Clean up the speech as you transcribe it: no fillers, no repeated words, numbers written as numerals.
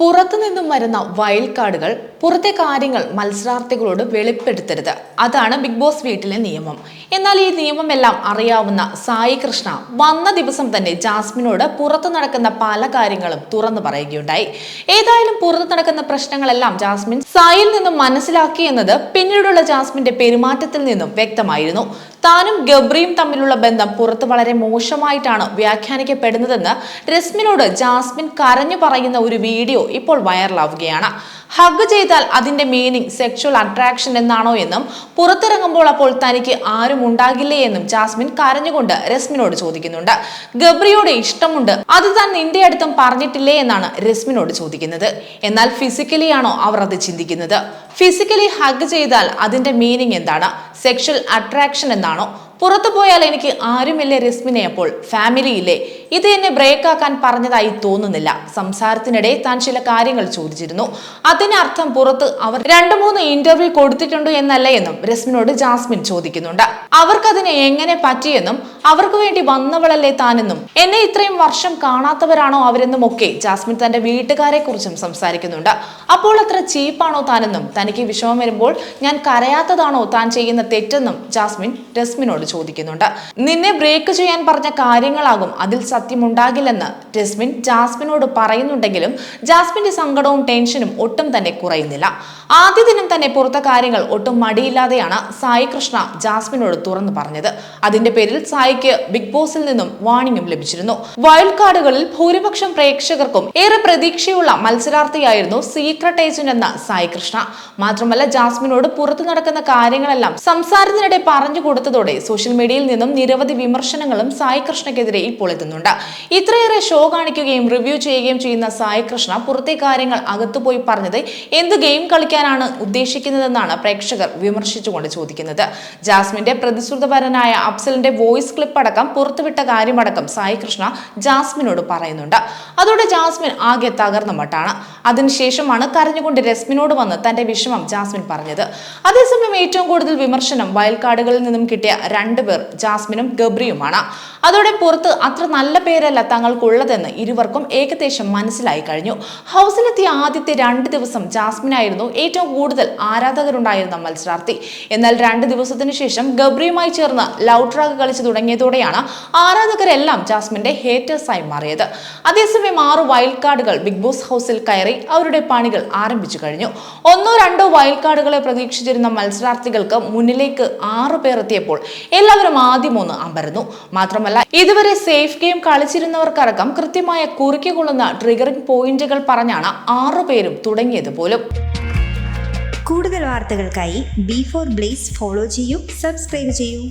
പുറത്തുനിന്നും വരുന്ന വൈൽഡ് കാർഡുകൾ പുറത്തെ കാര്യങ്ങൾ മത്സരാർത്ഥികളോട് വെളിപ്പെടുത്തരുത്. അതാണ് ബിഗ് ബോസ് വീട്ടിലെ നിയമം. എന്നാൽ ഈ നിയമമെല്ലാം അറിയാവുന്ന സായി കൃഷ്ണ വന്ന ദിവസം തന്നെ ജാസ്മിനോട് പുറത്തു നടക്കുന്ന പല കാര്യങ്ങളും തുറന്നു പറയുകയുണ്ടായി. ഏതായാലും പുറത്തു നടക്കുന്ന പ്രശ്നങ്ങളെല്ലാം ജാസ്മിൻ സായിൽ നിന്നും മനസ്സിലാക്കി എന്നത് പിന്നീടുള്ള ജാസ്മിന്റെ പെരുമാറ്റത്തിൽ നിന്നും വ്യക്തമായിരുന്നു. താനും ഗബ്രിയും തമ്മിലുള്ള ബന്ധം പുറത്ത് വളരെ മോശമായിട്ടാണ് വ്യാഖ്യാനിക്കപ്പെടുന്നതെന്ന് രസ്മിനോട് ജാസ്മിൻ കരഞ്ഞു പറയുന്ന ഒരു വീഡിയോ ഇപ്പോൾ വൈറലാവുകയാണ്. ഹഗ് ചെയ്താൽ അതിന്റെ മീനിങ് സെക്ഷൽ അട്രാക്ഷൻ എന്നാണോ എന്നും പുറത്തിറങ്ങുമ്പോൾ അപ്പോൾ തനിക്ക് ആരും ഉണ്ടാകില്ലേ എന്നും ജാസ്മിൻ കരഞ്ഞുകൊണ്ട് രസ്മിനോട് ചോദിക്കുന്നുണ്ട്. ഗബ്രിയോട് ഇഷ്ടമുണ്ട്, അത് താൻ നിന്റെ അടുത്തും പറഞ്ഞിട്ടില്ലേ എന്നാണ് രസ്മിനോട് ചോദിക്കുന്നത്. എന്നാൽ ഫിസിക്കലി ആണോ അവർ അത് ചിന്തിക്കുന്നത്? ഫിസിക്കലി ഹഗ് ചെയ്താൽ അതിന്റെ മീനിങ് എന്താണ്? സെക്ഷൽ അട്രാക്ഷൻ എന്നാണോ? പുറത്തു പോയാൽ എനിക്ക് ആരുമില്ലേ രസ്മിനെ, അപ്പോൾ ഫാമിലി ഇല്ലേ? ഇത് എന്നെ ബ്രേക്ക് ആക്കാൻ പറഞ്ഞതായി തോന്നുന്നില്ല. സംസാരത്തിനിടെ താൻ ചില കാര്യങ്ങൾ ചോദിച്ചിരുന്നു. അതിനർത്ഥം പുറത്ത് അവർ 2-3 ഇന്റർവ്യൂ കൊടുത്തിട്ടുണ്ടോ എന്നല്ല എന്നും രസ്മിനോട് ജാസ്മിൻ ചോദിക്കുന്നുണ്ട്. അവർക്കതിനെ എങ്ങനെ പറ്റിയെന്നും അവർക്ക് വേണ്ടി വന്നവളല്ലേ താനെന്നും എന്നെ ഇത്രയും വർഷം കാണാത്തവരാണോ അവരെന്നും ഒക്കെ ജാസ്മിൻ തന്റെ വീട്ടുകാരെ കുറിച്ചും സംസാരിക്കുന്നുണ്ട്. അപ്പോൾ അത്ര ചീപ്പാണോ താനെന്നും തനിക്ക് വിഷമം വരുമ്പോൾ ഞാൻ കരയാത്തതാണോ താൻ ചെയ്യുന്ന തെറ്റെന്നും ജാസ്മിൻ രസ്മിനോട് ചോദിക്കുന്നുണ്ട്. നിന്നെ ബ്രേക്ക് ചെയ്യാൻ പറഞ്ഞ കാര്യങ്ങളാകും അതിൽ സത്യമുണ്ടാകില്ലെന്ന് രസ്മിൻ ജാസ്മിനോട് പറയുന്നുണ്ടെങ്കിലും ജാസ്മിന്റെ സങ്കടവും ടെൻഷനും ഒട്ടും തന്നെ കുറയുന്നില്ല. ആദ്യ ദിനം തന്നെ പുറത്തെ കാര്യങ്ങൾ ഒട്ടും മടിയില്ലാതെയാണ് സായി കൃഷ്ണ ജാസ്മിനോട് തുറന്നു പറഞ്ഞത്. അതിന്റെ പേരിൽ സായിക്ക് ബിഗ് ബോസിൽ നിന്നും വാർണിംഗും ലഭിച്ചിരുന്നു. വൈൽഡ് കാർഡുകളിൽ ഭൂരിപക്ഷം പ്രേക്ഷകർക്കും ഏറെ പ്രതീക്ഷയുള്ള മത്സരാർത്ഥിയായിരുന്നു സീക്രട്ട് ഏജന്റ് എന്ന സായി കൃഷ്ണ. മാത്രമല്ല ജാസ്മിനോട് പുറത്തു നടക്കുന്ന കാര്യങ്ങളെല്ലാം സംസാരത്തിനിടെ പറഞ്ഞു കൊടുത്തതോടെ സോഷ്യൽ മീഡിയയിൽ നിന്നും നിരവധി വിമർശനങ്ങളും സായി കൃഷ്ണയ്ക്കെതിരെ ഇപ്പോൾ എത്തുന്നുണ്ട്. ഇത്രയേറെ ഷോ കാണിക്കുകയും റിവ്യൂ ചെയ്യുകയും ചെയ്യുന്ന സായി കൃഷ്ണ പുറത്തെ കാര്യങ്ങൾ അകത്തുപോയി പറഞ്ഞത് എന്ത് ഗെയിം കളിക്കാനാണ് ഉദ്ദേശിക്കുന്നതെന്നാണ് പ്രേക്ഷകർ വിമർശിച്ചുകൊണ്ട് ചോദിക്കുന്നത്. ജാസ്മിന്റെ പ്രതിശ്രുതപരനായ അഫ്സലിന്റെ വോയിസ് ക്ലിപ്പ് അടക്കം പുറത്തുവിട്ട കാര്യമടക്കം സായി കൃഷ്ണ ജാസ്മിനോട് പറയുന്നുണ്ട്. അതോടെ ജാസ്മിൻ ആകെ തകർന്ന മട്ടാണ്. അതിനുശേഷമാണ് കരഞ്ഞുകൊണ്ട് രസ്മിനോട് വന്ന് തന്റെ വിഷമം ജാസ്മിൻ പറഞ്ഞത്. അതേസമയം ഏറ്റവും കൂടുതൽ വിമർശനം വൈൽഡ് കാർഡുകളിൽ നിന്നും കിട്ടിയ 2 പേർ ജാസ്മിനും ഗബ്രിയുമാണ്. അതോടെ പുറത്ത് അത്ര നല്ല പേരല്ല തങ്ങൾക്കുള്ളതെന്ന് ഇരുവർക്കും ഏകദേശം മനസ്സിലായി കഴിഞ്ഞു. ഹൗസിലെത്തിയ ആദ്യത്തെ 2 ദിവസം ജാസ്മിനായിരുന്നു ഏറ്റവും കൂടുതൽ ആരാധകരുണ്ടായിരുന്ന മത്സരാർത്ഥി. എന്നാൽ 2 ദിവസത്തിന് ശേഷം ഗബ്രിയുമായി ചേർന്ന് ലവ് ട്രാക്ക് കളിച്ചു തുടങ്ങിയതോടെയാണ് ആരാധകരെല്ലാം ജാസ്മിന്റെ ഹേറ്റേഴ്സായി മാറിയത്. അതേസമയം 6 വൈൽഡ് കാർഡുകൾ ബിഗ് ബോസ് ഹൗസിൽ കയറി അവരുടെ പണികൾ ആരംഭിച്ചു കഴിഞ്ഞു. 1-2 വൈൽഡ് കാർഡുകളെ പ്രതീക്ഷിച്ചിരുന്ന മത്സരാർത്ഥികൾക്ക് മുന്നിലേക്ക് 6 പേർ എത്തിയപ്പോൾ എല്ലാവരും ആദ്യം ഒന്ന് അമ്പരന്നു. മാത്രമല്ല ഇതുവരെ സേഫ് ഗെയിം കളിച്ചിരുന്നവർക്കടക്കം കൃത്യമായ കുറുക്കിക്കൊള്ളുന്ന ട്രിഗറിംഗ് പോയിന്റുകൾ പറഞ്ഞാണ് 6 പേരും തുടങ്ങിയത് പോലും. കൂടുതൽ വാർത്തകൾക്കായി B4 Blaze ഫോളോ ചെയ്യൂ, സബ്സ്ക്രൈബ് ചെയ്യൂ.